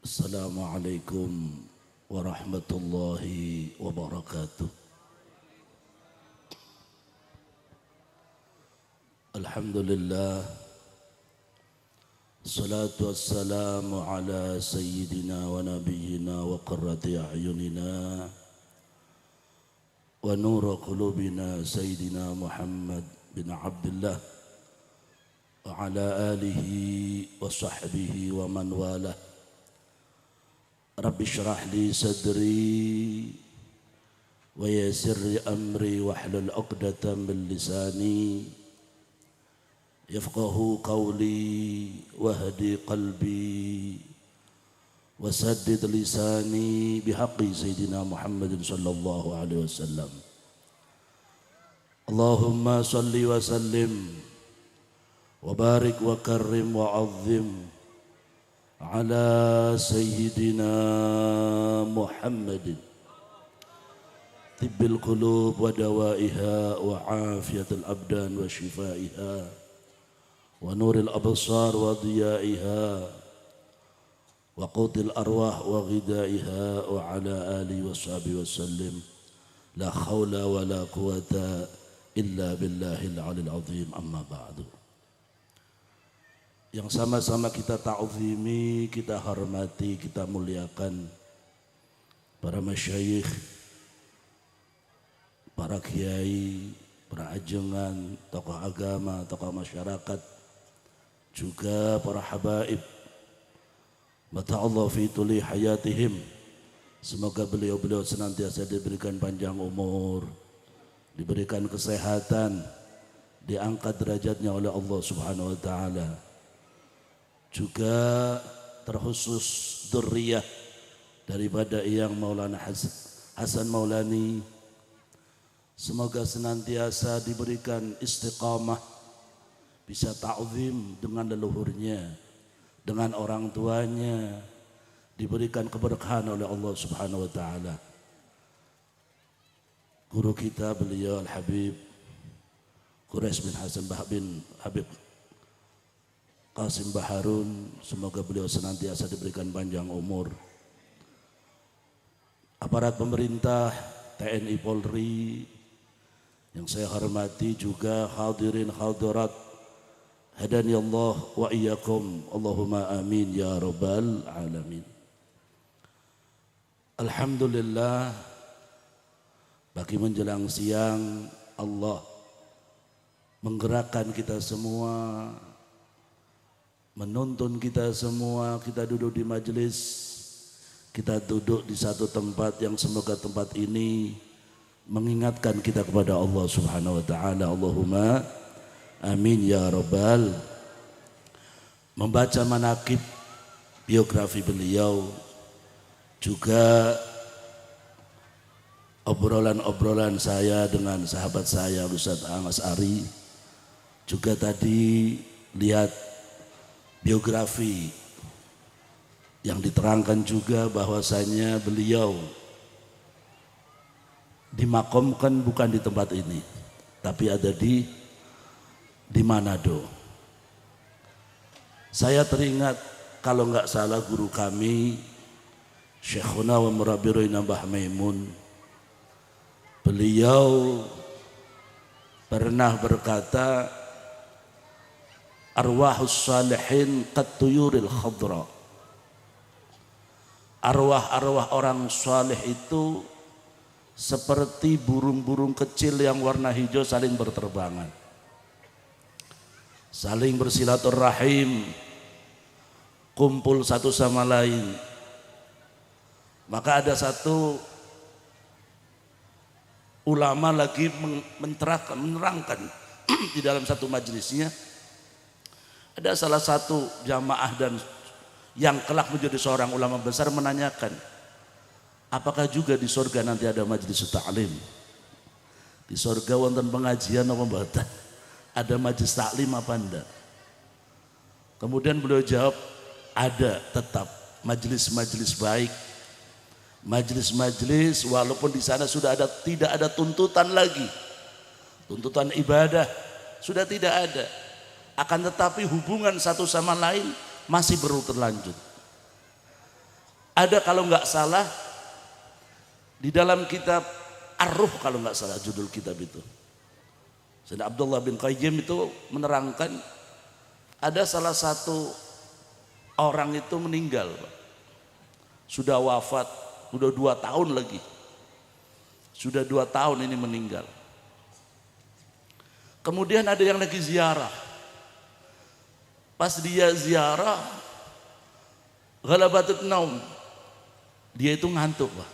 Assalamualaikum warahmatullahi wabarakatuh. Alhamdulillah, salatu wassalamu ala sayyidina wa nabiyyina wa qurrati a'yunina wa nura qulubina sayyidina Muhammad bin Abdullah wa ala alihi wa sahbihi wa man walah. Rabbi syrah li sadri wa yassir li amri wahlul 'uqdatam min lisani yafqahu qawli wahdi qalbi wasaddid lisani bihaqqi sayyidina Muhammadin sallallahu alaihi wasallam. Allahumma salli wa sallim wa barik wa karrim wa 'azzim ala sayyidina Muhammadin tibbil qulub wa dawaiha wa afiyatul abdan wa shifaiha wa nuril absar wa diyaiha wa qutil arwah wa ghidaiha wa ala alihi wa sahbihi wa sallim. La khawla wa la quwata illa billahil alil azim. Amma ba'du. Yang sama-sama kita ta'zimi, kita hormati, kita muliakan para masyayikh, para kiai, para ajengan, tokoh agama, tokoh masyarakat, juga para habaib. Mata Allah fi tuli hayatihim. Semoga beliau-beliau senantiasa diberikan panjang umur, diberikan kesehatan, diangkat derajatnya oleh Allah Subhanahu wa taala. Juga terkhusus dzurriyyah daripada yang Maulana Hasan Maulani, semoga senantiasa diberikan istiqamah, bisa ta'zim dengan leluhurnya, dengan orang tuanya, diberikan keberkahan oleh Allah Subhanahu wa taala. Guru kita beliau Al-Habib Quraish bin Hasan bin Habib Qasim Baharun, semoga beliau senantiasa diberikan panjang umur. Aparat pemerintah, TNI Polri yang saya hormati, juga hadirin hadirat, hadani Allah wa iyyakum, Allahumma amin ya rabbal alamin. Alhamdulillah, bagi menjelang siang Allah menggerakkan kita semua, menuntun kita semua, kita duduk di majelis, kita duduk di satu tempat yang semoga tempat ini mengingatkan kita kepada Allah Subhanahu wa taala. Allahumma amin ya rabbal. Membaca manaqib biografi beliau, juga obrolan-obrolan saya dengan sahabat saya Ustaz Mas Ari, juga tadi lihat biografi yang diterangkan juga bahwasanya beliau dimakamkan bukan di tempat ini, tapi ada di Manado. Saya teringat, kalau enggak salah, guru kami Syekhuna wa Murabbirina Mbah Maimun, beliau pernah berkata, arwahus salihin kattuyuril khadra. Arwah-arwah orang saleh itu seperti burung-burung kecil yang warna hijau saling berterbangan, saling bersilaturahim, kumpul satu sama lain. Maka ada satu ulama lagi menerangkan di dalam satu majelisnya, ada salah satu jamaah dan yang kelak menjadi seorang ulama besar menanyakan, apakah juga di surga nanti ada majelis ta'lim? Di surga wonten pengajian apa mboten? Ada majelis taklim apa enggak? Kemudian beliau jawab, ada, tetap majelis-majelis baik, majelis-majelis walaupun di sana sudah ada, tidak ada tuntutan lagi, tuntutan ibadah sudah tidak ada, akan tetapi hubungan satu sama lain masih berlanjut. Ada kalau nggak salah di dalam kitab Ar-Ruh, kalau nggak salah judul kitab itu, Sayyidina Abdullah bin Qayyim itu menerangkan ada salah satu orang itu meninggal, sudah wafat, sudah 2 tahun lagi, sudah 2 tahun ini meninggal. Kemudian ada yang lagi ziarah, pas dia ziarah ghalabatun naum, dia itu ngantuk Pak,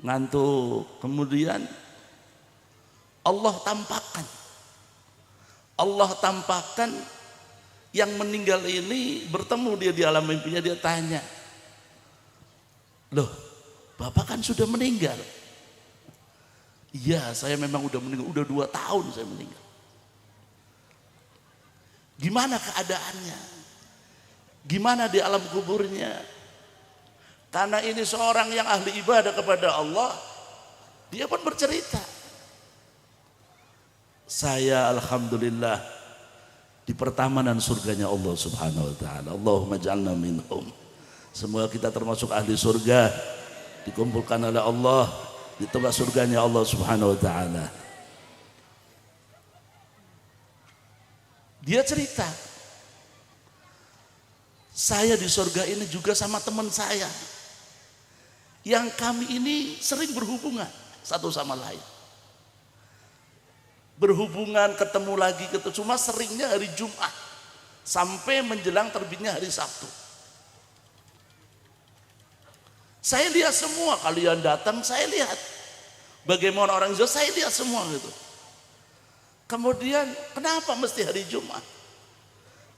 ngantuk. Kemudian Allah tampakkan yang meninggal ini, bertemu dia di alam mimpinya. Dia tanya, loh Bapak kan sudah meninggal. Iya, saya memang udah meninggal, udah 2 tahun saya meninggal. Gimana keadaannya? Gimana di alam kuburnya? Karena ini seorang yang ahli ibadah kepada Allah, dia pun bercerita, saya alhamdulillah di pertamanan surganya Allah Subhanahu wa taala. Allahumma ja'alna minhum. Semoga kita termasuk ahli surga, dikumpulkan oleh Allah di tempat surganya Allah Subhanahu wa taala. Dia cerita, saya di surga ini juga sama teman saya, yang kami ini sering berhubungan satu sama lain. Berhubungan, ketemu lagi, cuma seringnya hari Jumat sampai menjelang terbitnya hari Sabtu. Saya lihat semua, kalian datang saya lihat bagaimana orang Jawa, saya lihat semua gitu. Kemudian kenapa mesti hari Jumat?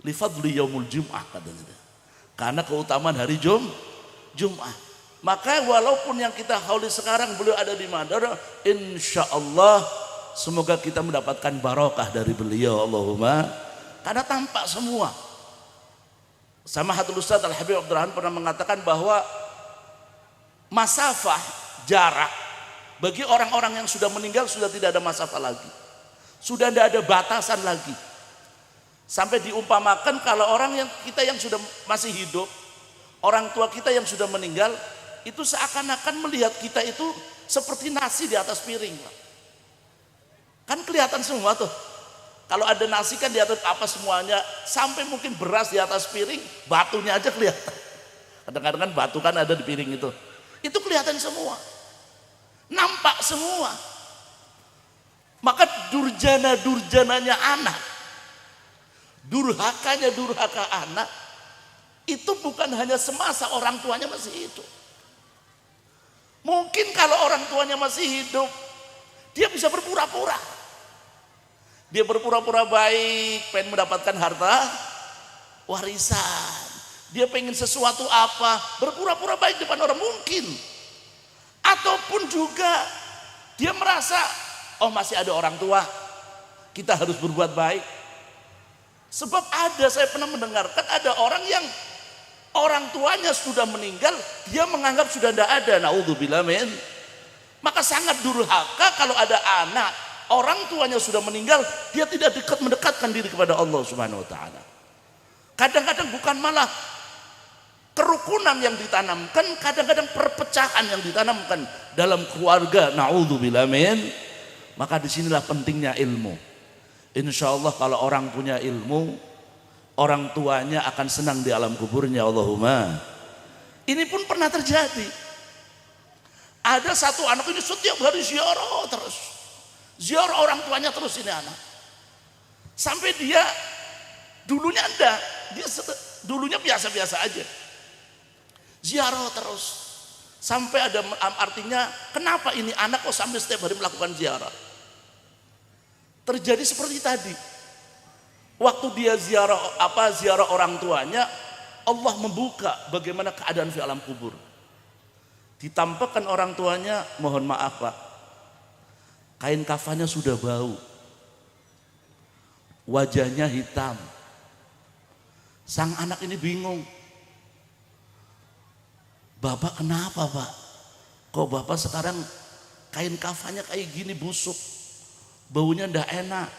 Li fadli yaumul Jum'ah katanya. Karena keutamaan hari Jumat. Maka walaupun yang kita hauli sekarang beliau ada di Madura, insya Allah semoga kita mendapatkan barokah dari beliau, Allahumma. Karena tampak semua. Sama Hatul Ustadz Al-Habib Abdurrahman pernah mengatakan bahwa masafah, jarak bagi orang-orang yang sudah meninggal sudah tidak ada masafah lagi, sudah tidak ada batasan lagi. Sampai diumpamakan kalau orang yang kita yang sudah masih hidup, orang tua kita yang sudah meninggal, itu seakan-akan melihat kita itu seperti nasi di atas piring. Kan kelihatan semua tuh. Kalau ada nasi kan di atas apa semuanya, sampai mungkin beras di atas piring, batunya aja kelihatan. Kadang-kadang kan batu kan ada di piring itu kelihatan semua, nampak semua. Maka durjananya anak, durhaka anak itu bukan hanya semasa orang tuanya masih hidup. Mungkin kalau orang tuanya masih hidup, dia bisa berpura-pura. Dia berpura-pura baik, pengen mendapatkan harta warisan. Dia pengen sesuatu apa, berpura-pura baik depan orang mungkin. Ataupun juga dia merasa, oh masih ada orang tua, kita harus berbuat baik. Sebab saya pernah mendengarkan ada orang yang orang tuanya sudah meninggal, dia menganggap sudah tidak ada, naudzubillah min. Maka sangat durhaka kalau ada anak, orang tuanya sudah meninggal, dia tidak mendekatkan diri kepada Allah Subhanahu wa taala. Kadang-kadang bukan malah kerukunan yang ditanamkan, kadang-kadang perpecahan yang ditanamkan dalam keluarga, naudzubillah min. Maka disinilah pentingnya ilmu. Insya Allah kalau orang punya ilmu, orang tuanya akan senang di alam kuburnya, Allahumma. Ini pun pernah terjadi. Ada satu anak ini setiap hari ziarah terus, ziarah orang tuanya terus ini anak. Sampai dia dulunya dulunya biasa-biasa aja, ziarah terus. Sampai ada artinya, kenapa ini anak kok sampai setiap hari melakukan ziarah? Terjadi seperti tadi. Waktu dia ziarah orang tuanya, Allah membuka bagaimana keadaan di alam kubur. Ditampakkan orang tuanya, mohon maaf Pak, kain kafannya sudah bau, wajahnya hitam. Sang anak ini bingung, Bapak kenapa Pak? Kok Bapak sekarang kain kafannya kayak gini, busuk, baunya ndak enak,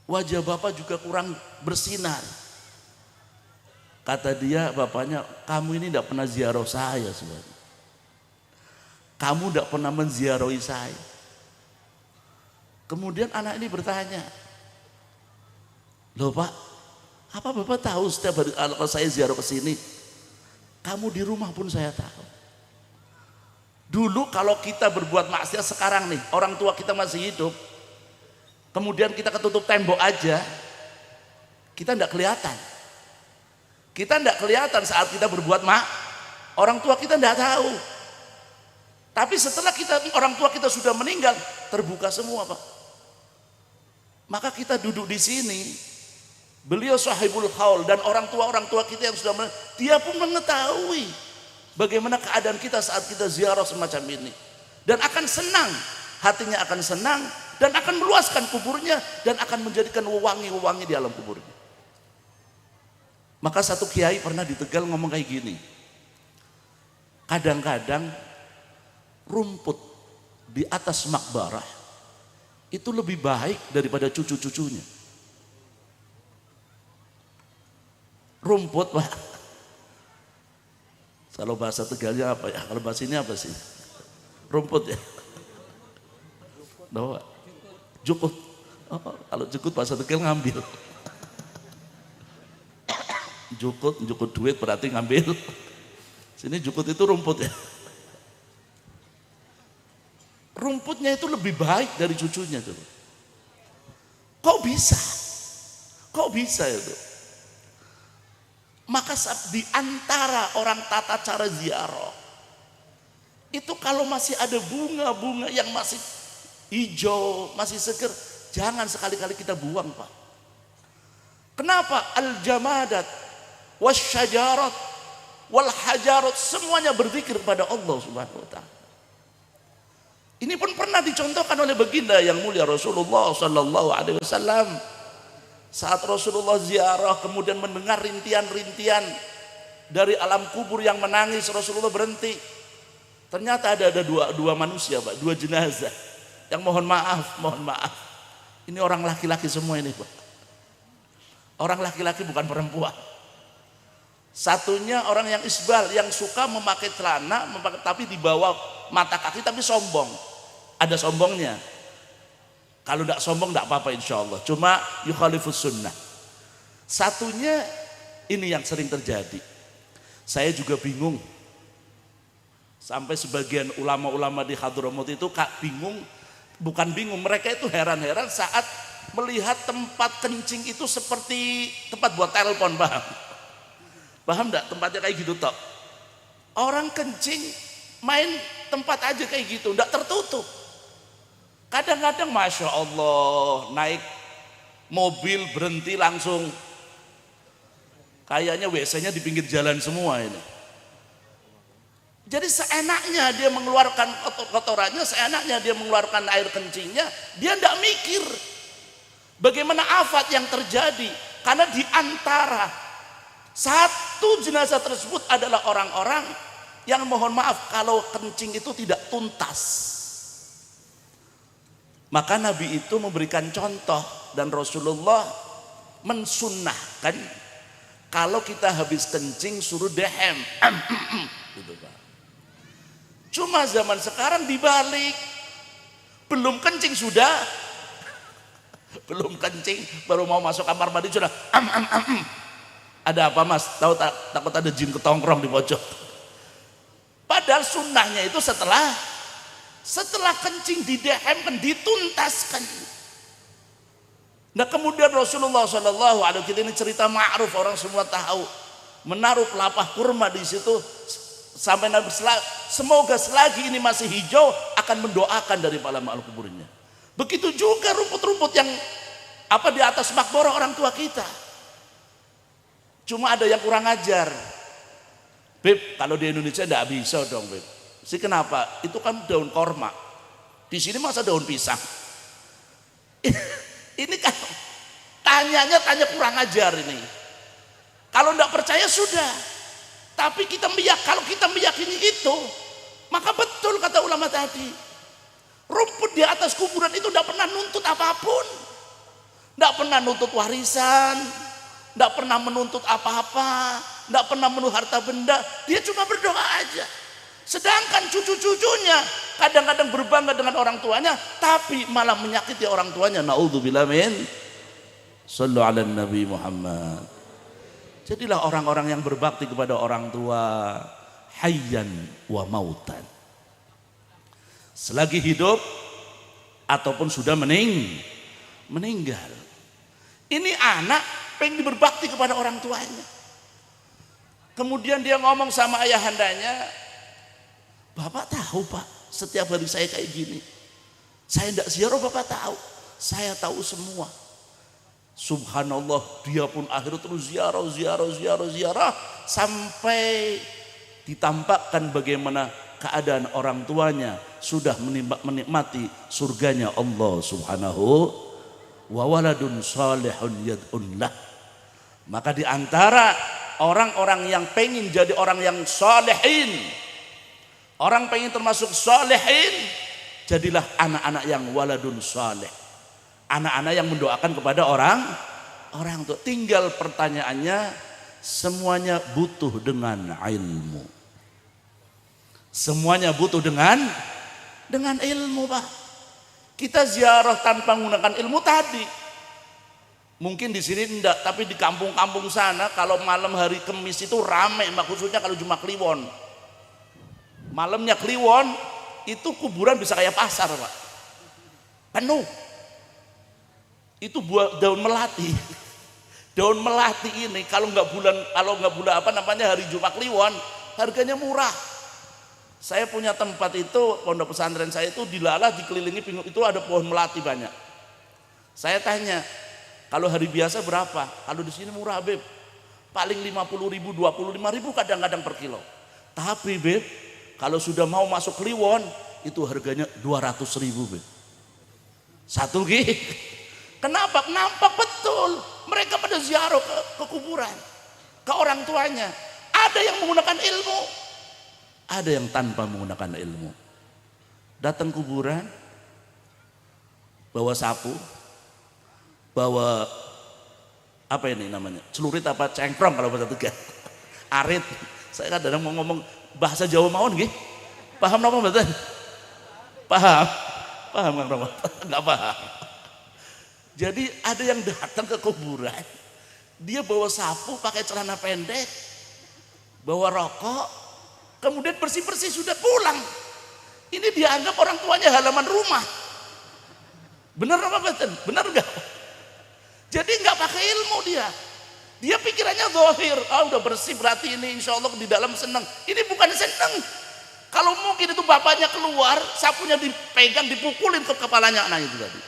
wajah Bapak juga kurang bersinar. Kata dia, bapaknya, kamu ini tidak pernah ziarah saya sebenarnya. Kamu tidak pernah menziarahi saya. Kemudian anak ini bertanya, loh Pak, apa Bapak tahu setiap hari kalau saya ziarah ke sini, kamu di rumah pun saya tahu. Dulu kalau kita berbuat maksiat sekarang nih, orang tua kita masih hidup, kemudian kita ketutup tembok aja, kita tidak kelihatan. Kita tidak kelihatan saat kita berbuat orang tua kita tidak tahu. Tapi setelah orang tua kita sudah meninggal, terbuka semua Pak. Maka kita duduk di sini, beliau sahibul haul dan orang tua kita yang sudah meninggal, dia pun mengetahui bagaimana keadaan kita saat kita ziarah semacam ini. Dan akan senang, hatinya akan senang dan akan meluaskan kuburnya dan akan menjadikan wewangi-wewangi di alam kuburnya. Maka satu kiai pernah di Tegal ngomong kayak gini, kadang-kadang rumput di atas makbarah itu lebih baik daripada cucu-cucunya. Rumput Pak, kalau bahasa Tegalnya apa ya, kalau bahasa ini apa sih? Rumput ya, no, jukut. Oh, kalau jukut bahasa Tegal ngambil. Jukut duit berarti ngambil. Sini jukut itu rumput ya. Rumputnya itu lebih baik dari cucunya tuh. Kok bisa? Kok bisa itu? Maka di antara orang tata cara ziarah itu kalau masih ada bunga-bunga yang masih hijau, masih seger, jangan sekali-kali kita buang Pak. Kenapa? Al-jamadat wasyajarat wal hajarat semuanya berzikir kepada Allah Subhanahu wa taala. Ini pun pernah dicontohkan oleh baginda yang mulia Rasulullah sallallahu alaihi wasallam. Saat Rasulullah ziarah kemudian mendengar rintian-rintian dari alam kubur yang menangis, Rasulullah berhenti. Ternyata ada dua manusia Pak, dua jenazah yang mohon maaf. Ini orang laki-laki semua ini Pak. Orang laki-laki bukan perempuan. Satunya orang yang isbal, yang suka memakai celana, tapi di bawah mata kaki tapi sombong. Ada sombongnya. Kalau tidak sombong tidak apa-apa insya Allah. Cuma yukhalifus sunnah. Satunya ini yang sering terjadi. Saya juga bingung. Sampai sebagian ulama-ulama di Hadramut itu bingung. Bukan bingung, mereka itu heran-heran saat melihat tempat kencing itu seperti tempat buat telepon, paham enggak? Tempatnya kayak gitu tok. Orang kencing main tempat aja kayak gitu, enggak tertutup. Kadang-kadang Masya Allah naik mobil berhenti langsung, kayaknya WC-nya di pinggir jalan semua ini. Jadi seenaknya dia mengeluarkan kotorannya, seenaknya dia mengeluarkan air kencingnya, dia enggak mikir bagaimana afat yang terjadi. Karena di antara satu jenazah tersebut adalah orang-orang yang mohon maaf kalau kencing itu tidak tuntas. Maka Nabi itu memberikan contoh dan Rasulullah mensunnahkan kalau kita habis kencing suruh dehem. Gitu Pak. Cuma zaman sekarang dibalik. Belum kencing sudah. Belum kencing baru mau masuk kamar mandi sudah. Ada apa Mas? Tahu takut ada jin ketongkrong di pojok. Padahal sunnahnya itu setelah kencing didehemkan, dituntaskan. Nah kemudian Rasulullah Shallallahu Alaihi Wasallam ini cerita ma'ruf, orang semua tahu, menaruh pelapah kurma di situ sampai Nabi semoga selagi ini masih hijau akan mendoakan dari alam kuburnya. Begitu juga rumput-rumput yang di atas makborah orang tua kita. Cuma ada yang kurang ajar. Beb, kalau di Indonesia enggak bisa dong, Beb. Kenapa? Itu kan daun korma. Di sini masa daun pisang. Ini kan tanya kurang ajar ini. Kalau enggak percaya sudah. Tapi kalau kita meyakini itu, maka betul kata ulama tadi. Rumput di atas kuburan itu enggak pernah nuntut apapun. Enggak pernah nuntut warisan, enggak pernah menuntut apa-apa, tidak pernah menuh harta benda, dia cuma berdoa aja. Sedangkan cucu-cucunya kadang-kadang berbangga dengan orang tuanya, tapi malah menyakiti orang tuanya. Naudzubillah min. Shallu ala Nabi Muhammad. Jadilah orang-orang yang berbakti kepada orang tua, hayyan wa mautan. Selagi hidup ataupun sudah meninggal. Ini anak pengen berbakti kepada orang tuanya. Kemudian dia ngomong sama ayahandanya, Bapak tahu Pak, setiap hari saya kayak gini. Saya tidak ziarah, Bapak tahu. Saya tahu semua. Subhanallah, dia pun akhirnya terus ziarah. Sampai ditampakkan bagaimana keadaan orang tuanya sudah menikmati surganya Allah Subhanahu wa waladun salihun yad'un lah. Maka di antara orang-orang yang pengen jadi orang yang salihin, orang pengen termasuk salihin, jadilah anak-anak yang waladun salih, anak-anak yang mendoakan kepada orang tua. Tinggal pertanyaannya, semuanya butuh dengan ilmu. Semuanya butuh dengan ilmu, Pak. Kita ziarah tanpa menggunakan ilmu tadi. Mungkin di sini enggak, tapi di kampung-kampung sana kalau malam hari Kamis itu ramai, khususnya kalau Jumat Kliwon. Malamnya Kliwon itu kuburan bisa kayak pasar, Pak. Penuh. Itu buah daun melati. Daun melati ini kalau nggak bulan hari Jumat Kliwon harganya murah. Saya punya tempat itu, pondok pesantren saya itu dilalah dikelilingi pinggul itu ada pohon melati banyak. Saya tanya, kalau hari biasa berapa? Kalau di sini murah, Beb. Paling 50.000, 25.000 kadang-kadang per kilo. Tapi Beb, kalau sudah mau masuk Kliwon itu harganya 200.000, Beb. Satu gig. Kenapa? Nampak betul mereka pada ziarah ke kuburan, ke orang tuanya. Ada yang menggunakan ilmu, ada yang tanpa menggunakan ilmu. Datang kuburan, bawa sapu, bawa apa ini namanya, celurit apa cengkrong kalau bahasa Tegal, arit. Saya kadang mau ngomong bahasa Jawa mawon nggih. Paham napa mboten? Paham Kang Romo? Enggak paham. Jadi ada yang datang ke kuburan, dia bawa sapu, pakai celana pendek, bawa rokok, kemudian bersih-bersih sudah pulang. Ini dianggap orang tuanya halaman rumah. Benar apa betul? Benar enggak? Jadi enggak pakai ilmu dia. Dia pikirannya zahir, udah bersih berarti ini insya Allah di dalam senang. Ini bukan senang. Kalau mungkin itu bapaknya keluar, sapunya dipegang, dipukulin ke kepalanya anak itu tadi.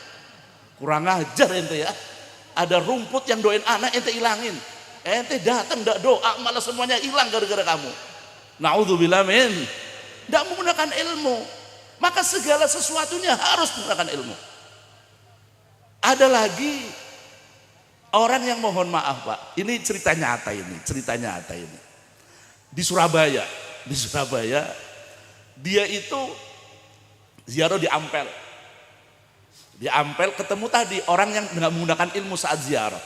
Kurang ajar ente ya. Ada rumput yang doain anak ente hilangin. Ente datang enggak doa malah semuanya hilang gara-gara kamu. Naudzubillah min. Enggak menggunakan ilmu. Maka segala sesuatunya harus menggunakan ilmu. Ada lagi orang yang mohon maaf, Pak. Ini cerita nyata ini. Di Surabaya, dia itu ziarah di Ampel. Di Ampel ketemu tadi orang yang nggak menggunakan ilmu saat ziarah.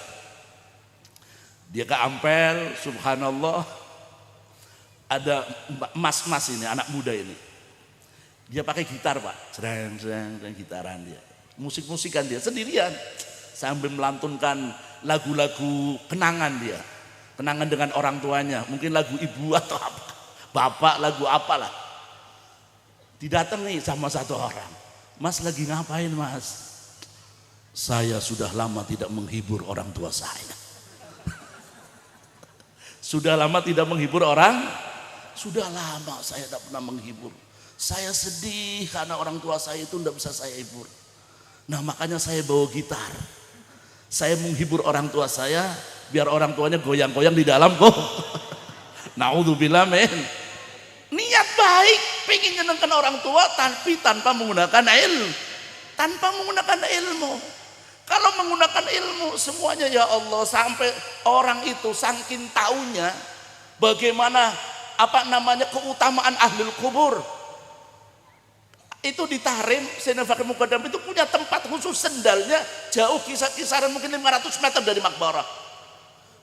Dia ke Ampel, subhanallah, ada mas-mas ini, anak muda ini. Dia pakai gitar, Pak, sereng gitaran dia, musik-musikan dia sendirian, sambil melantunkan lagu-lagu kenangan dia, kenangan dengan orang tuanya, mungkin lagu ibu atau apa, bapak, lagu apalah. Didatangi sama satu orang, Mas lagi ngapain Mas? Saya sudah lama tidak menghibur orang tua saya. Sudah lama tidak menghibur orang, sudah lama saya tidak pernah menghibur. Saya sedih karena orang tua saya itu tidak bisa saya hibur. Nah makanya saya bawa gitar. Saya menghibur orang tua saya biar orang tuanya goyang-goyang di dalam kok. Naudzubillah min. Niat baik pengen nyenengkan orang tua tapi tanpa menggunakan ilmu. Kalau menggunakan ilmu semuanya ya Allah, sampai orang itu saking taunya bagaimana keutamaan ahlul kubur. Itu di Tahrim, Sayyidina Fakir Muqaddam itu punya tempat khusus, sendalnya jauh kisaran mungkin 500 meter dari makbarah.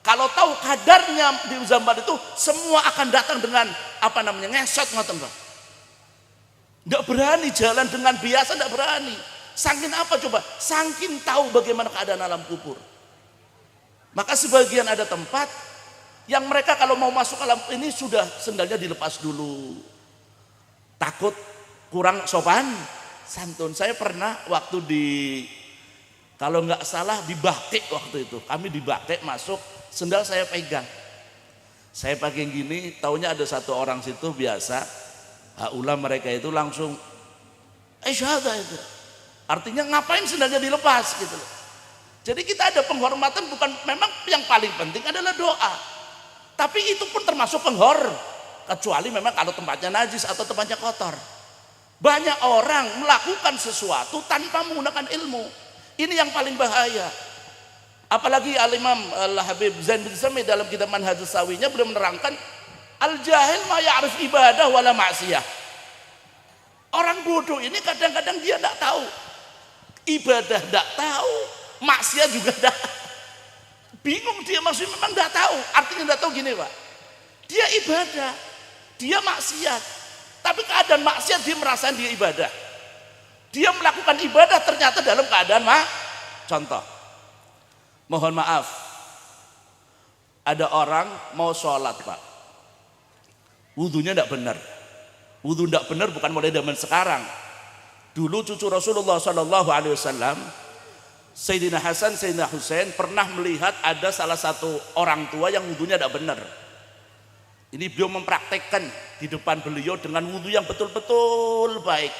Kalau tahu kadarnya di zaman itu, semua akan datang dengan apa namanya, ngesot ngoten Pak. Enggak berani jalan dengan biasa, enggak berani. Saking apa coba? Saking tahu bagaimana keadaan alam kubur. Maka sebagian ada tempat yang mereka kalau mau masuk alam ini sudah sendalnya dilepas dulu. Takut kurang sopan santun. Saya pernah waktu di, kalau nggak salah di Batik waktu itu, kami di Batik masuk, sendal saya pegang. Saya pakai gini, taunya ada satu orang situ biasa, haula mereka itu langsung syahada itu. Artinya ngapain sendalnya dilepas gitu loh. Jadi kita ada penghormatan, bukan, memang yang paling penting adalah doa. Tapi itu pun termasuk kecuali memang kalau tempatnya najis atau tempatnya kotor. Banyak orang melakukan sesuatu tanpa menggunakan ilmu. Ini yang paling bahaya. Apalagi Al-Imam Al-Habib Zain bin Sami dalam kitab Manhajus Sawinya beliau menerangkan al-jahil ma ya'rif ibadah wala ma'siyah. Orang bodoh ini kadang-kadang dia tidak tahu ibadah, tidak tahu maksiat juga tidak. Bingung dia, maksudnya memang tidak tahu. Artinya tidak tahu gini Pak, dia ibadah, dia maksiat, tapi keadaan maksiat dia merasa dia ibadah. Dia melakukan ibadah ternyata dalam keadaan contoh, mohon maaf, ada orang mau sholat Pak, wudhunya tidak benar. Wudhu tidak benar bukan mulai zaman sekarang. Dulu cucu Rasulullah SAW, Sayyidina Hasan, Sayyidina Husain pernah melihat ada salah satu orang tua yang wudhunya tidak benar. Ini beliau mempraktekkan di depan beliau dengan wudhu yang betul-betul baik,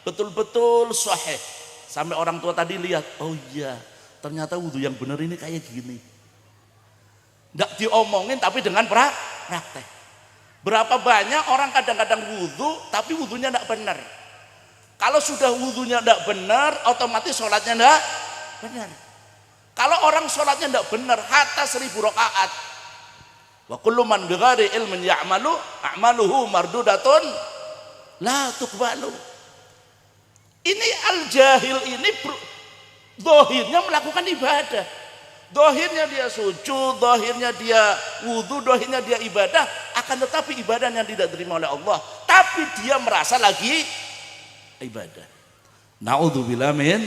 betul-betul sahih. Sampai orang tua tadi lihat, oh iya, ternyata wudhu yang benar ini kayak gini. Tidak diomongin tapi dengan praktek. Berapa banyak orang kadang-kadang wudhu tapi wudhunya tidak benar. Kalau sudah wudhunya tidak benar, otomatis sholatnya tidak benar. Kalau orang sholatnya tidak benar, hatta 1000 rakaat, wa kullu man bighairi ilmin ya'malu a'maluhu mardudatun la tuqbalu. Ini al-jahil ini dohirnya melakukan ibadah, dohirnya dia sujud, dohirnya dia wudhu, dohirnya dia ibadah, akan tetapi ibadah yang tidak diterima oleh Allah, tapi dia merasa lagi ibadah. Na'udzubillah min.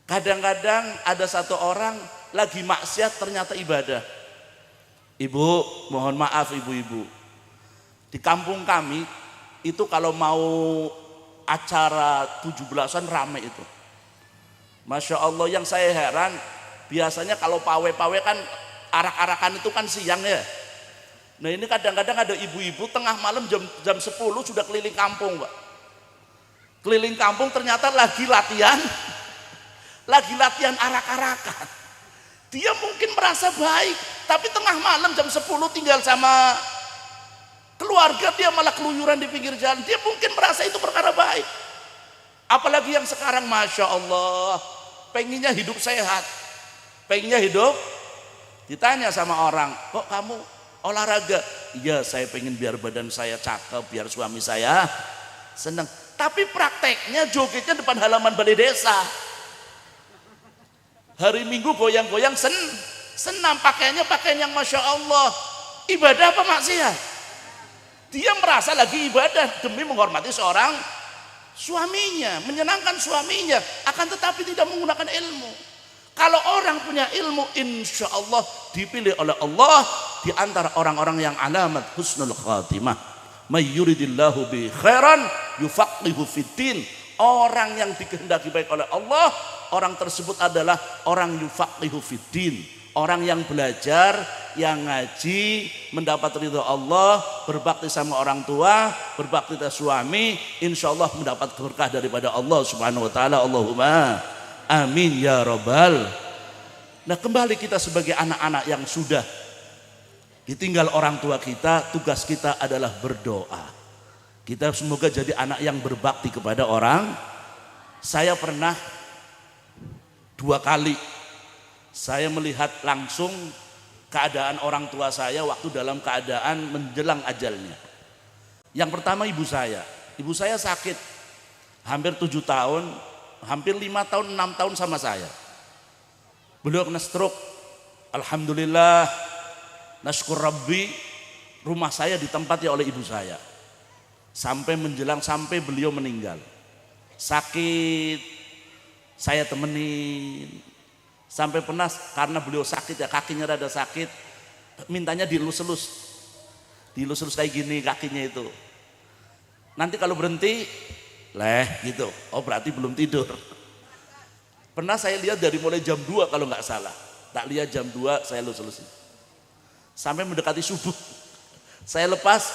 Kadang-kadang ada satu orang lagi maksiat ternyata ibadah. Ibu, mohon maaf ibu-ibu, di kampung kami itu kalau mau acara 17-an rame itu, Masya Allah. Yang saya heran, biasanya kalau pawe-pawe kan arak-arakan itu kan siang ya. Nah ini kadang-kadang ada ibu-ibu tengah malam jam 10 sudah keliling kampung Pak. Keliling kampung ternyata lagi latihan arak-arakan. Dia mungkin merasa baik, tapi tengah malam jam 10 tinggal sama keluarga, dia malah keluyuran di pinggir jalan. Dia mungkin merasa itu perkara baik. Apalagi yang sekarang Masya Allah, pengennya hidup sehat, pengennya hidup, ditanya sama orang, kok kamu olahraga? Iya, saya pengen biar badan saya cakep, biar suami saya senang. Tapi prakteknya jogetnya depan halaman balai desa. Hari Minggu goyang-goyang senam, pakaiannya pakaian yang Masya Allah. Ibadah apa maksiat? Dia merasa lagi ibadah demi menghormati seorang suaminya, menyenangkan suaminya, akan tetapi tidak menggunakan ilmu. Kalau orang punya ilmu, insya Allah dipilih oleh Allah di antara orang-orang yang alamat husnul khatimah. May yuridillahu bi khairan yufaqihu fiddin. Orang yang dikehendaki baik oleh Allah, orang tersebut adalah orang yufaqihu fiddin, orang yang belajar, yang ngaji, mendapat ridho Allah, berbakti sama orang tua, berbakti sama suami, insya Allah mendapat berkah daripada Allah subhanahu wa ta'ala. Allahumma amin ya rabbal. Nah kembali kita sebagai anak-anak yang sudah ditinggal orang tua kita, tugas kita adalah berdoa. Kita semoga jadi anak yang berbakti kepada orang. Saya pernah 2 kali saya melihat langsung keadaan orang tua saya waktu dalam keadaan menjelang ajalnya. Yang pertama ibu saya sakit hampir 7 tahun, hampir 5 tahun, 6 tahun sama saya. Beliau kena stroke, Alhamdulillah, nasykur Rabbi, rumah saya ditempati oleh ibu saya. Sampai beliau meninggal. Sakit, saya temenin. Sampai pernah karena beliau sakit ya, kakinya rada sakit, mintanya dilus-elus kayak gini kakinya itu. Nanti kalau berhenti, gitu. Oh berarti belum tidur. Pernah saya lihat dari mulai jam 2 kalau nggak salah. Tak lihat jam 2 saya elus-elusin. Sampai mendekati subuh. Saya lepas,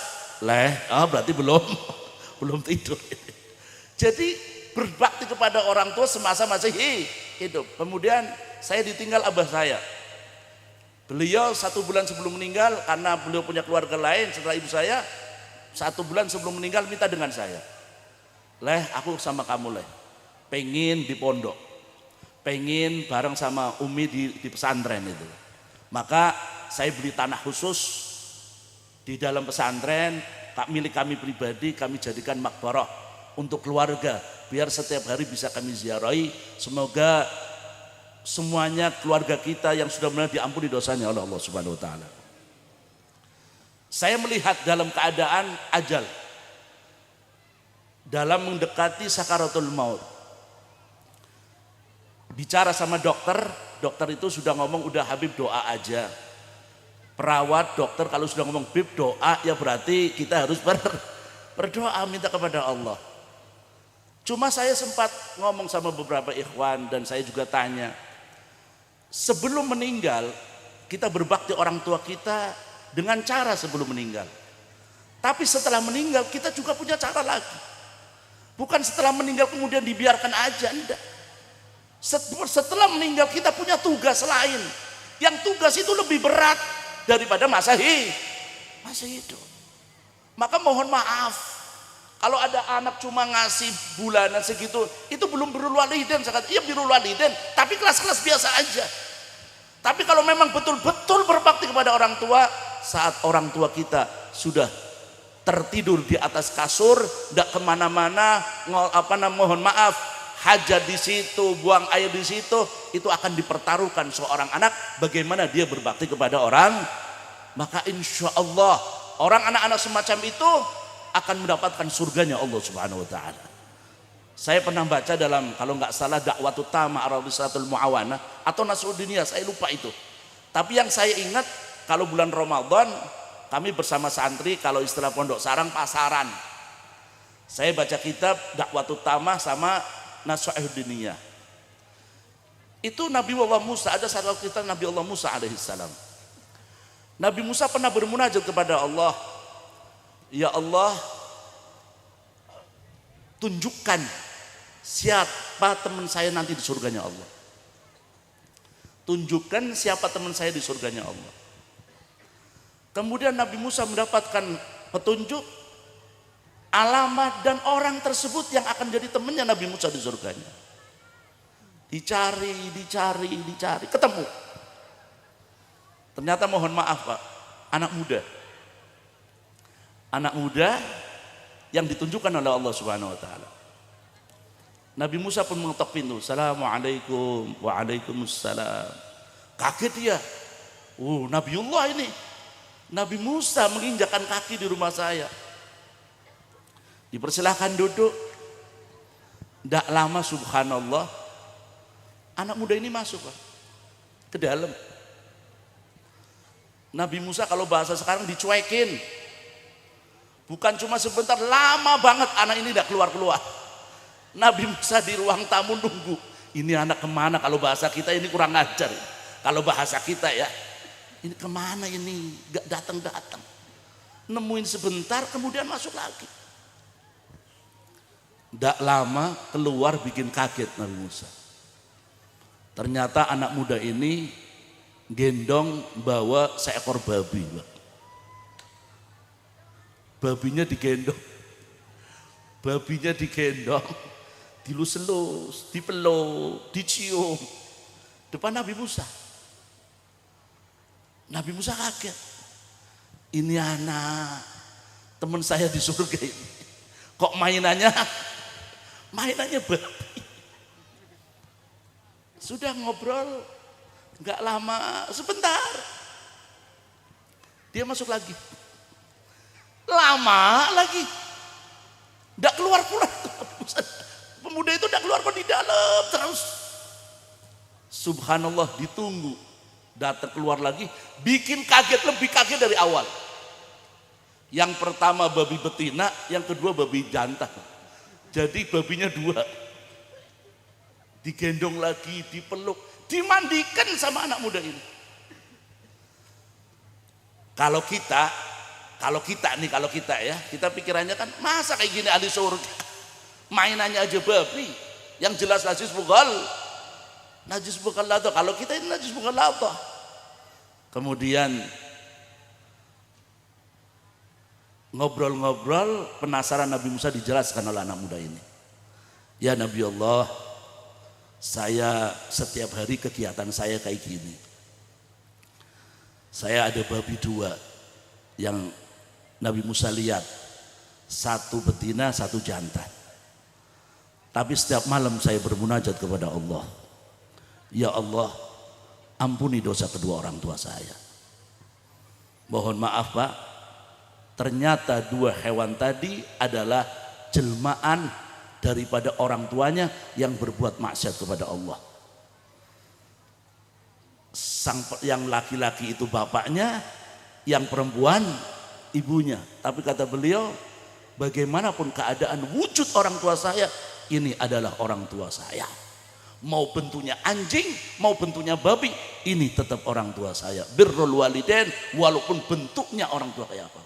berarti belum tidur. Jadi berbakti kepada orang tua semasa masih hidup. Kemudian saya ditinggal abah saya. Beliau 1 bulan sebelum meninggal, karena beliau punya keluarga lain setelah ibu saya, 1 bulan sebelum meninggal minta dengan saya, aku sama kamu pengen di pondok, pengen bareng sama Umi di pesantren itu. Maka saya beli tanah khusus di dalam pesantren, milik kami pribadi, kami jadikan makbarah untuk keluarga, biar setiap hari bisa kami ziarahi. Semoga semuanya keluarga kita yang sudah meninggal diampuni dosanya oleh Allah Subhanahu wa taala. Saya melihat dalam keadaan ajal, dalam mendekati sakaratul maut, bicara sama dokter itu sudah ngomong, udah Habib doa aja. Perawat, dokter kalau sudah ngomong Habib doa, ya berarti kita harus berdoa, minta kepada Allah. Cuma saya sempat ngomong sama beberapa ikhwan dan saya juga tanya, sebelum meninggal kita berbakti orang tua kita dengan cara sebelum meninggal. Tapi setelah meninggal kita juga punya cara lagi. Bukan setelah meninggal kemudian dibiarkan aja, enggak. Setelah meninggal kita punya tugas lain. Yang tugas itu lebih berat daripada masa hidup. Maka mohon maaf, kalau ada anak cuma ngasih bulanan segitu, itu belum birrul walidain. Iya birrul walidain, tapi kelas-kelas biasa aja. Tapi kalau memang betul-betul berbakti kepada orang tua, saat orang tua kita sudah tertidur di atas kasur, tidak kemana-mana, mohon maaf, hajat di situ, buang air di situ, itu akan dipertaruhkan seorang anak bagaimana dia berbakti kepada orang. Maka insya Allah orang anak-anak semacam itu akan mendapatkan surganya Allah Subhanahu wa taala. Saya pernah baca dalam, kalau nggak salah, Dakwatut Tamah Ar-Risalatul Mu'awanah atau Nasruddiniyah, saya lupa itu. Tapi yang saya ingat, kalau bulan Ramadan kami bersama santri, kalau istilah Pondok Sarang, pasaran. Saya baca kitab Dakwatut Tamah sama Nasruddiniyah. Itu Nabi Allah Musa, ada satu kitab Nabi Allah Musa alaihissalam. Nabi Musa pernah bermunajat kepada Allah, ya Allah, tunjukkan siapa teman saya nanti di surganya Allah. Tunjukkan siapa teman saya di surganya Allah. Kemudian Nabi Musa mendapatkan petunjuk, alamat dan orang tersebut yang akan jadi temannya Nabi Musa di surganya. Dicari, ketemu. Ternyata mohon maaf Pak, anak muda yang ditunjukkan oleh Allah Subhanahu wa taala. Nabi Musa pun mengetok pintu. Assalamualaikum. Waalaikumsalam. Kaget dia. Nabiullah ini. Nabi Musa menginjakkan kaki di rumah saya. Dipersilahkan duduk. Tidak lama subhanallah, anak muda ini masuk Pak, ke dalam. Nabi Musa kalau bahasa sekarang dicuekin. Bukan cuma sebentar, lama banget anak ini tidak keluar-keluar. Nabi Musa di ruang tamu nunggu. Ini anak kemana? Kalau bahasa kita ini kurang ajar. Kalau bahasa kita ya, ini kemana ini? Gak datang-datang. Nemuin sebentar kemudian masuk lagi. Tidak lama keluar bikin kaget Nabi Musa. Ternyata anak muda ini gendong bawa seekor babi. Babinya digendong, dilus-elus, dipeluk, dicium depan Nabi Musa. Nabi Musa kaget. Ini anak teman saya di surga ini. Kok mainannya babi. Sudah ngobrol, Enggak lama, sebentar. Dia masuk lagi. Lama lagi. Enggak keluar pula. Pemuda itu enggak keluar di dalam terus. Subhanallah, ditunggu. Datang keluar lagi, bikin kaget, lebih kaget dari awal. Yang pertama babi betina, yang kedua babi jantan. Jadi babinya dua. Digendong lagi, dipeluk, dimandikan sama anak muda ini. Kalau kita ya, kita pikirannya kan masa kayak gini ahli surga. Mainannya aja babi, yang jelas najis bukan lata. Kalau kita ini najis bukan lata. Kemudian ngobrol-ngobrol, penasaran Nabi Musa dijelaskan oleh anak muda ini. Ya Nabi Allah, saya setiap hari kegiatan saya kayak gini. Saya ada babi dua yang Nabi Musa lihat, satu betina, satu jantan. Tapi setiap malam saya bermunajat kepada Allah, ya Allah, ampuni dosa kedua orang tua saya. Mohon maaf Pak, ternyata dua hewan tadi adalah jelmaan daripada orang tuanya yang berbuat maksiat kepada Allah. Yang laki-laki itu bapaknya, yang perempuan ibunya. Tapi kata beliau, bagaimanapun keadaan wujud orang tua saya, ini adalah orang tua saya. Mau bentuknya anjing, mau bentuknya babi, ini tetap orang tua saya. Birrul walidain, walaupun bentuknya orang tua kayak apa.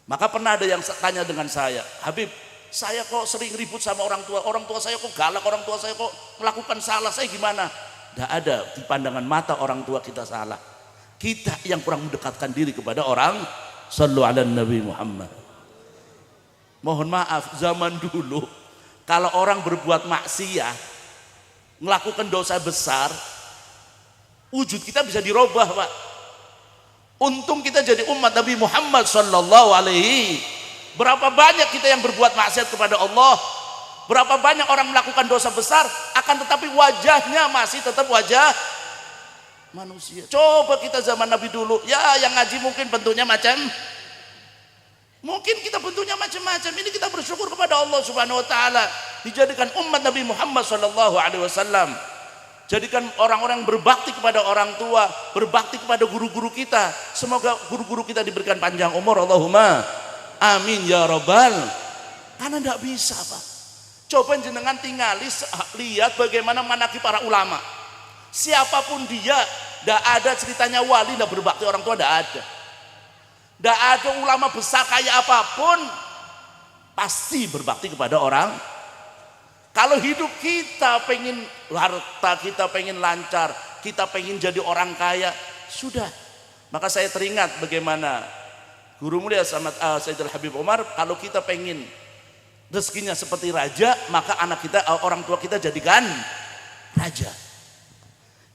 Maka pernah ada yang tanya dengan saya, Habib, saya kok sering ribut sama orang tua saya kok galak, orang tua saya kok melakukan salah, saya gimana? Tidak ada di pandangan mata orang tua kita salah. Kita yang kurang mendekatkan diri kepada orang. Sallu ala Nabi Muhammad. Mohon maaf, zaman dulu kalau orang berbuat maksiat, melakukan dosa besar, wujud kita bisa dirubah Pak. Untung kita jadi umat Nabi Muhammad sallallahu alaihi. Berapa banyak kita yang berbuat maksiat kepada Allah, berapa banyak orang melakukan dosa besar, akan tetapi wajahnya masih tetap wajah manusia. Coba kita zaman Nabi dulu, ya yang ngaji mungkin bentuknya mungkin kita bentuknya macam-macam. Ini kita bersyukur kepada Allah Subhanahu wa taala dijadikan umat Nabi Muhammad sallallahu alaihi wasallam. Jadikan orang-orang berbakti kepada orang tua, berbakti kepada guru-guru kita. Semoga guru-guru kita diberikan panjang umur, Allahumma amin ya rabbal. Karena tidak bisa Pak. Coba jenengan tinggali lihat bagaimana manaqib para ulama. Siapapun dia, tidak ada ceritanya wali tidak berbakti orang tua, tidak ada. Tidak ada ulama besar kayak apapun pasti berbakti kepada orang. Kalau hidup kita pengen harta, kita pengen lancar, kita pengen jadi orang kaya, sudah. Maka saya teringat bagaimana guru mulia Sayyidul Habib Umar, kalau kita pengen rezekinya seperti raja, maka anak kita, orang tua kita jadikan raja.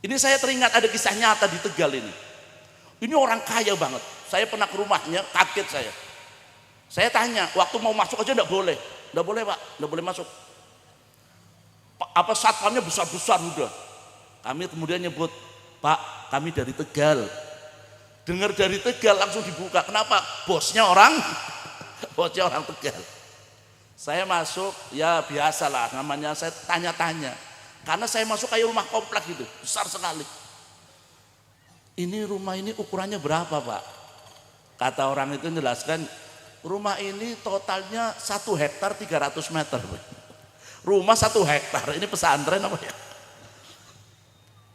Ini saya teringat ada kisah nyata di Tegal ini. Ini orang kaya banget. Saya pernah ke rumahnya, kaget saya. Saya tanya, waktu mau masuk aja enggak boleh. Enggak boleh Pak, enggak boleh masuk. Apa satpamnya besar-besar udah. Kami kemudian nyebut, Pak, kami dari Tegal. Dengar dari Tegal langsung dibuka. Kenapa? Bosnya orang Tegal. Saya masuk, ya biasalah namanya, saya tanya-tanya. Karena saya masuk kayak rumah komplek gitu, besar sekali. Ini rumah ini ukurannya berapa Pak? Kata orang itu menjelaskan, rumah ini totalnya 1 hektar 300 meter. Rumah 1 hektar, ini pesantren apa ya?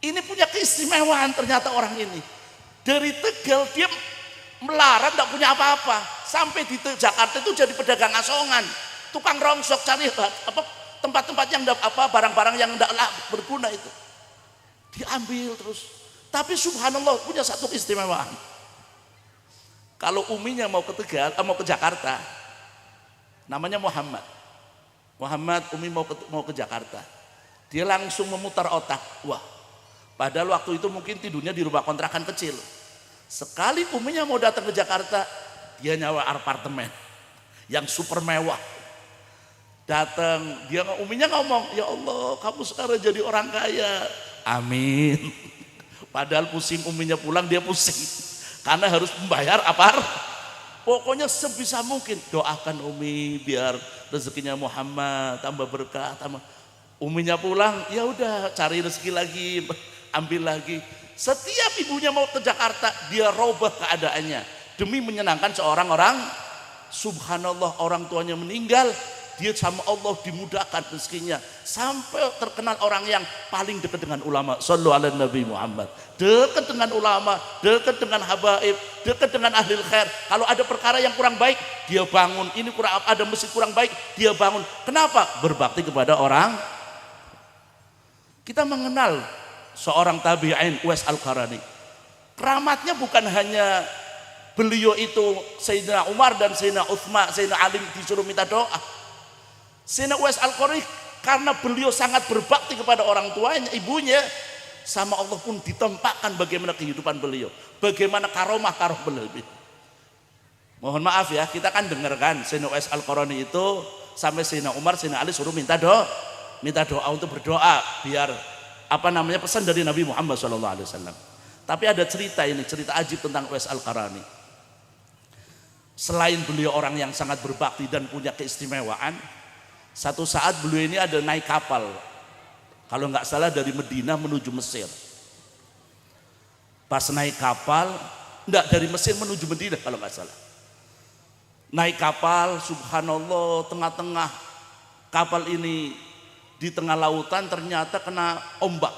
Ini punya keistimewaan ternyata orang ini. Dari Tegal dia melarat, tidak punya apa-apa. Sampai di Jakarta itu jadi pedagang asongan, tukang rongsok, cari tempat-tempat yang barang-barang yang tidak berguna itu diambil terus. Tapi subhanallah punya satu keistimewaan. Kalau uminya mau ke Tegal, mau ke Jakarta, namanya Muhammad, umi mau ke Jakarta, dia langsung memutar otak. Wah, padahal waktu itu mungkin tidurnya di rumah kontrakan kecil. Sekali uminya mau datang ke Jakarta, dia nyawa apartemen yang super mewah. Datang, uminya ngomong, ya Allah, kamu sekarang jadi orang kaya. Amin. Padahal pusing uminya pulang, dia pusing karena harus membayar apa? Pokoknya sebisa mungkin doakan Umi biar rezekinya Muhammad tambah berkah, tambah. Uminya pulang, ya udah cari rezeki lagi, ambil lagi. Setiap ibunya mau ke Jakarta, dia robah keadaannya demi menyenangkan seorang orang. Subhanallah, orang tuanya meninggal, dia sama Allah dimudahkan rezekinya sampai terkenal orang yang paling dekat dengan ulama. Shallu ala Nabi Muhammad. Dekat dengan ulama, dekat dengan habaib, dekat dengan ahli khair. Kalau ada perkara yang kurang baik, dia bangun. Ini kurang, ada masjid kurang baik, dia bangun. Kenapa? Berbakti kepada orang. Kita mengenal seorang tabi'in, Uwais Al-Qarani. Keramatnya bukan hanya beliau itu Sayyidina Umar dan Sayyidina Utsman, Sayyidina Ali disuruh minta doa. Sayyidina Uwais Al-Qarani karena beliau sangat berbakti kepada orang tuanya, ibunya, sama Allah pun ditempatkan bagaimana kehidupan beliau, bagaimana karomah beliau. Mohon maaf ya, kita kan dengarkan Sayyidina Uwais Al-Qarani itu sampai Sayyidina Umar, Sayyidina Ali suruh minta doa untuk berdoa biar pesan dari Nabi Muhammad SAW. Tapi ada cerita ini, cerita ajib tentang Uwais Al-Qarani. Selain beliau orang yang sangat berbakti dan punya keistimewaan, satu saat beliau ini ada naik kapal, kalau nggak salah dari Madinah menuju Mesir. Pas naik kapal, enggak, dari Mesir menuju Madinah kalau nggak salah. Naik kapal, subhanallah, tengah-tengah kapal ini di tengah lautan ternyata kena ombak,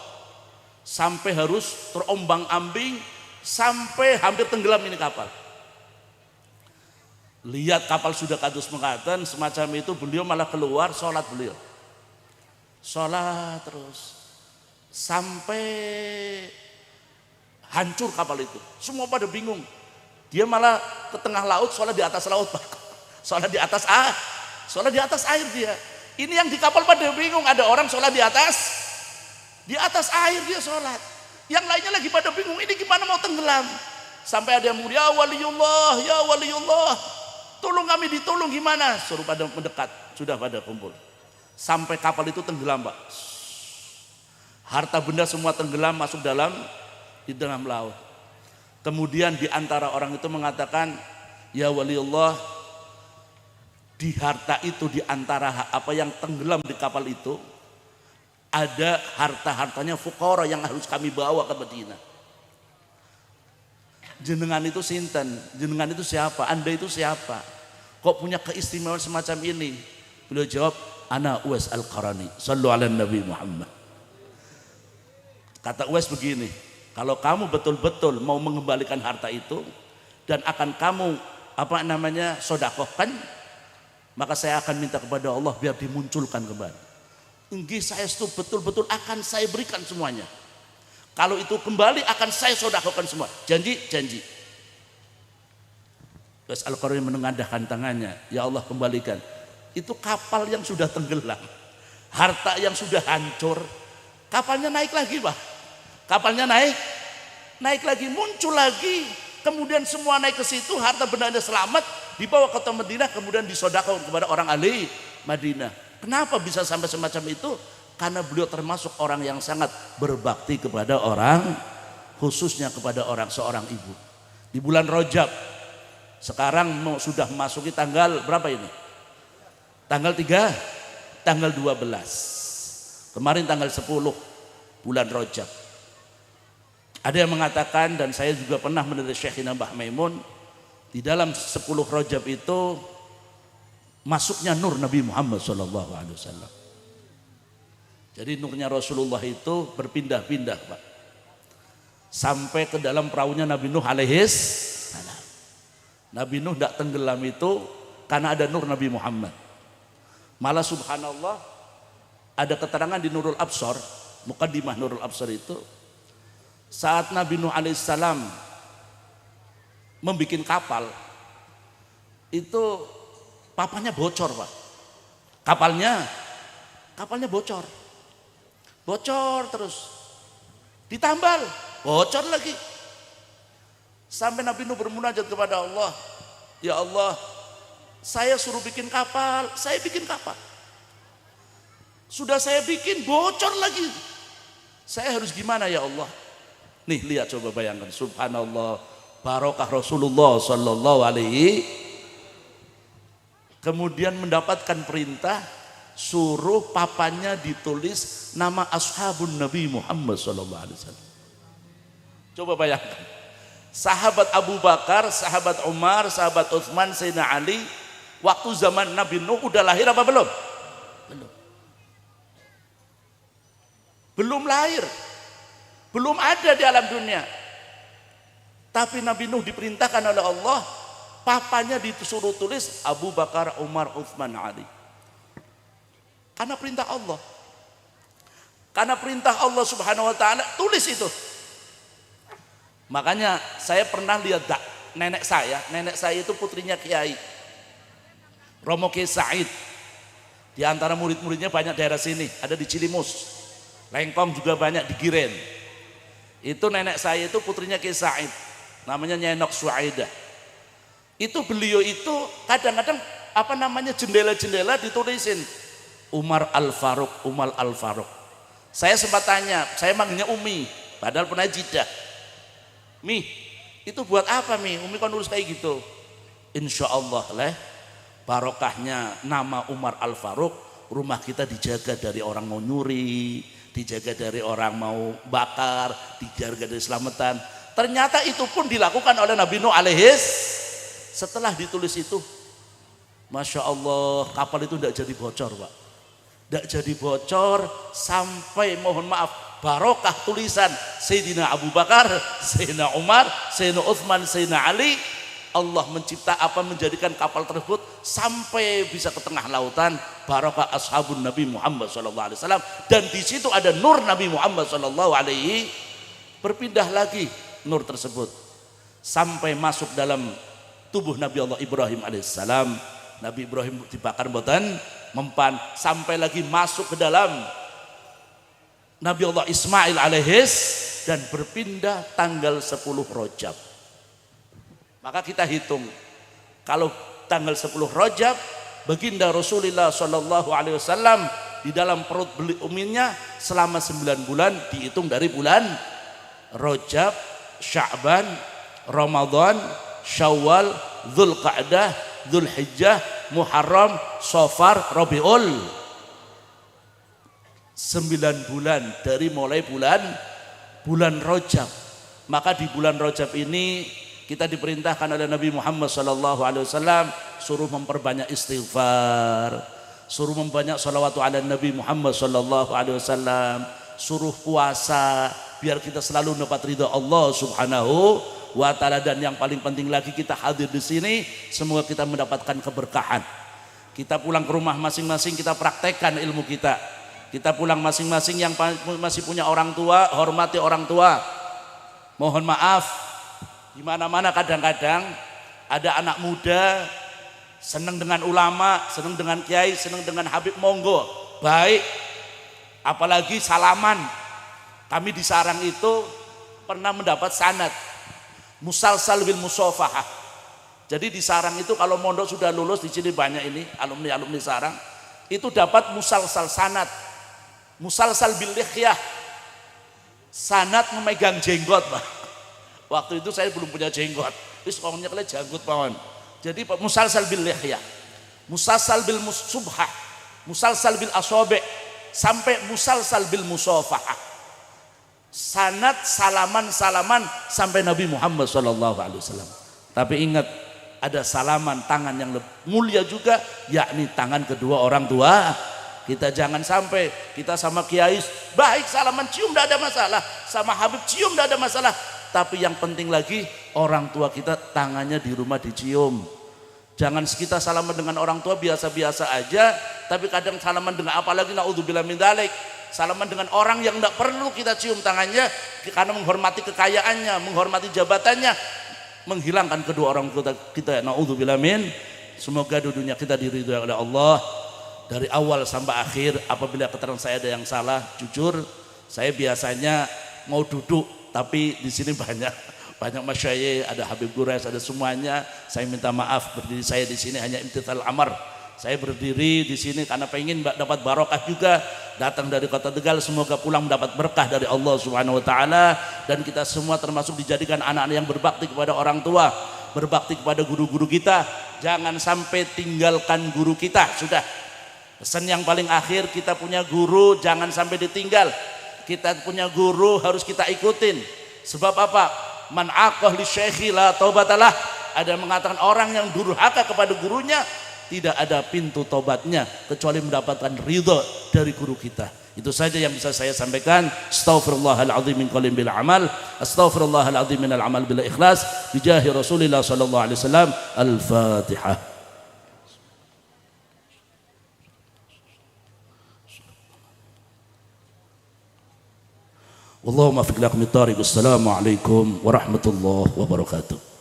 sampai harus terombang-ambing, sampai hampir tenggelam ini kapal. Lihat kapal sudah kados mengatakan semacam itu, beliau malah keluar sholat, beliau sholat terus sampai hancur kapal itu. Semua pada bingung, dia malah ke tengah laut, sholat di atas laut, sholat di atas air dia. Ini yang di kapal pada bingung, ada orang sholat di atas air dia sholat, yang lainnya lagi pada bingung, ini gimana mau tenggelam. Sampai ada yang mulia, ya waliyullah, tolong kami, ditolong gimana? Suruh pada mendekat, sudah pada kumpul. Sampai kapal itu tenggelam, Pak. Harta benda semua tenggelam, masuk di dalam laut. Kemudian di antara orang itu mengatakan, ya waliyullah, di harta itu, di antara apa yang tenggelam di kapal itu, ada harta-hartanya fuqara yang harus kami bawa ke Madinah. Jenengan itu sinten? Jenengan itu siapa? Anda itu siapa? Kok punya keistimewaan semacam ini? Beliau jawab, ana Uwais Al-Qarani. Shallu ala Nabi Muhammad. Kata Uwais begini, kalau kamu betul-betul mau mengembalikan harta itu dan akan kamu sodakohkan, maka saya akan minta kepada Allah biar dimunculkan kembali. Inggih, saya itu betul-betul akan saya berikan semuanya. Kalau itu kembali akan saya sodakohkan semua. Janji. Terus Al-Qarani menengadahkan tangannya, ya Allah kembalikan. Itu kapal yang sudah tenggelam, harta yang sudah hancur, kapalnya naik lagi, Pak. Kapalnya naik lagi, muncul lagi. Kemudian semua naik ke situ, harta bendanya selamat, dibawa ke kota Madinah, kemudian disodakohkan kepada orang ahli Madinah. Kenapa bisa sampai semacam itu? Karena beliau termasuk orang yang sangat berbakti kepada orang, khususnya kepada seorang ibu. Di bulan Rajab, sekarang sudah memasuki tanggal berapa ini? Tanggal 3, tanggal 12. Kemarin tanggal 10 bulan Rajab. Ada yang mengatakan, dan saya juga pernah mendengar Syekhina Mbah Maimun, di dalam 10 Rajab itu masuknya nur Nabi Muhammad SAW. Jadi nurnya Rasulullah itu berpindah-pindah, Pak, sampai ke dalam perahunya Nabi Nuh alaihis salam. Nabi Nuh tidak tenggelam itu karena ada nur Nabi Muhammad. Malah subhanallah, ada keterangan di Nurul Absar, Muqaddimah Nurul Absar itu, saat Nabi Nuh alaihis salam membikin kapal itu papanya bocor, Pak. Kapalnya bocor terus, ditambal, bocor lagi, sampai Nabi Nuh bermunajat kepada Allah, ya Allah, saya suruh bikin kapal, saya bikin kapal, sudah saya bikin bocor lagi, saya harus gimana ya Allah? Nih lihat coba bayangkan, subhanallah, barokah Rasulullah sallallahu alaihi. Kemudian mendapatkan perintah suruh papanya ditulis nama ashabun Nabi Muhammad sallallahu alaihi wasallam. Coba bayangkan. Sahabat Abu Bakar, sahabat Umar, sahabat Utsman, Sayyidina Ali, waktu zaman Nabi Nuh udah lahir apa belum? Belum. Belum lahir. Belum ada di alam dunia. Tapi Nabi Nuh diperintahkan oleh Allah, papanya disuruh tulis Abu Bakar, Umar, Utsman, Ali. Karena perintah Allah. Karena perintah Allah Subhanahu wa taala, tulis itu. Makanya saya pernah lihat nenek saya itu putrinya Kiai Romo Kiai Said. Di antara murid-muridnya banyak daerah sini, ada di Cilimus. Lengkong juga banyak di Giren. Itu nenek saya itu putrinya Kiai Said, namanya Nyenok Suaidah. Itu beliau itu kadang-kadang jendela-jendela ditulisin Umar Al-Faruq, Umar Al-Faruq. Saya sempat tanya, saya manggilnya Umi, padahal pernah jidah. Mi, itu buat apa Mi? Umi kan nulis kayak gitu. Insya Allah lah, barokahnya nama Umar Al-Faruq, rumah kita dijaga dari orang mau nyuri, dijaga dari orang mau bakar, dijaga dari selamatan. Ternyata itu pun dilakukan oleh Nabi Nuh alaihis. Setelah ditulis itu, Masya Allah, kapal itu tidak jadi bocor Pak. Tidak jadi bocor sampai mohon maaf, barokah tulisan Sayyidina Abu Bakar, Sayyidina Umar, Sayyidina Utsman, Sayyidina Ali, Allah menjadikan kapal tersebut sampai bisa ke tengah lautan, barokah ashabun Nabi Muhammad sallallahu alaihi wasallam, dan di situ ada nur Nabi Muhammad sallallahu alaihi. Berpindah lagi nur tersebut sampai masuk dalam tubuh Nabi Allah Ibrahim alaihissalam. Nabi Ibrahim dibakar mboten mempan, sampai lagi masuk ke dalam Nabi Allah Ismail alaihis, dan berpindah tanggal 10 Rajab. Maka kita hitung, kalau tanggal 10 Rajab, baginda Rasulullah sallallahu alaihi wasallam di dalam perut uminya selama 9 bulan, dihitung dari bulan Rajab, Sya'ban, Ramadan, Syawal, Dzulqa'dah, Dzulhijjah, Muharram, Safar, Rabiul. 9 bulan dari mulai bulan Rajab. Maka di bulan Rajab ini kita diperintahkan oleh Nabi Muhammad SAW suruh memperbanyak istighfar, suruh memperbanyak salawatu ala Nabi Muhammad SAW, suruh puasa biar kita selalu mendapat ridha Allah Subhanahu wa taala, dan yang paling penting lagi kita hadir di sini semoga kita mendapatkan keberkahan. Kita pulang ke rumah masing-masing, kita praktekkan ilmu kita. Kita pulang masing-masing yang masih punya orang tua, hormati orang tua. Mohon maaf, di mana-mana kadang-kadang ada anak muda senang dengan ulama, senang dengan kiai, senang dengan habib, monggo, baik. Apalagi salaman. Kami di Sarang itu pernah mendapat sanad musalsal bil musafahah. Jadi di Sarang itu kalau mondok sudah lulus, di sini banyak ini alumni Sarang, itu dapat musalsal sanad. Musalsal bil lihyah, sanad memegang jenggot Pak. Waktu itu saya belum punya jenggot, terus orangnya kalian janggut pohon. Jadi musalsal bil lihyah, musalsal bil subhah, musalsal bil asobe, sampai musalsal bil musafahah. Sanad salaman sampai Nabi Muhammad SAW. Tapi ingat, ada salaman tangan yang lebih mulia juga, yakni tangan kedua orang tua. Kita jangan sampai kita sama kiai baik salaman cium tidak ada masalah, sama habib cium tidak ada masalah, tapi yang penting lagi orang tua kita tangannya di rumah dicium. Jangan kita salaman dengan orang tua biasa-biasa aja, tapi kadang salaman dengan, apalagi naudzubillah min dzalik, salaman dengan orang yang tidak perlu kita cium tangannya karena menghormati kekayaannya, menghormati jabatannya, menghilangkan kedua orang tua kita. Naudzubillah min. Semoga dunia kita diridhoi oleh Allah. Dari awal sampai akhir, apabila keterangan saya ada yang salah, jujur, saya biasanya mau duduk, tapi di sini banyak masyayikh, ada Habib Gures, ada semuanya. Saya minta maaf, berdiri saya di sini hanya imtithal amar. Saya berdiri di sini karena pengen dapat barokah juga, datang dari kota Tegal, semoga pulang mendapat berkah dari Allah Subhanahu wa taala, dan kita semua termasuk dijadikan anak-anak yang berbakti kepada orang tua, berbakti kepada guru-guru kita. Jangan sampai tinggalkan guru kita. Sudah, pesan yang paling akhir, kita punya guru jangan sampai ditinggal. Kita punya guru harus kita ikutin. Sebab apa? Man aqah li syekhi la taubatalah. Ada yang mengatakan orang yang durhaka kepada gurunya tidak ada pintu tobatnya kecuali mendapatkan ridha dari guru kita. Itu saja yang bisa saya sampaikan. Astaghfirullahaladzim min qaulin bil amal, astaghfirullahaladzim minal amal bil ikhlas, bijahi Rasulillah sallallahu alaihi wasallam. Al-Fatihah. Wallahumma fiq lakum at-tariq. Assalamu alaikum warahmatullahi wabarakatuh.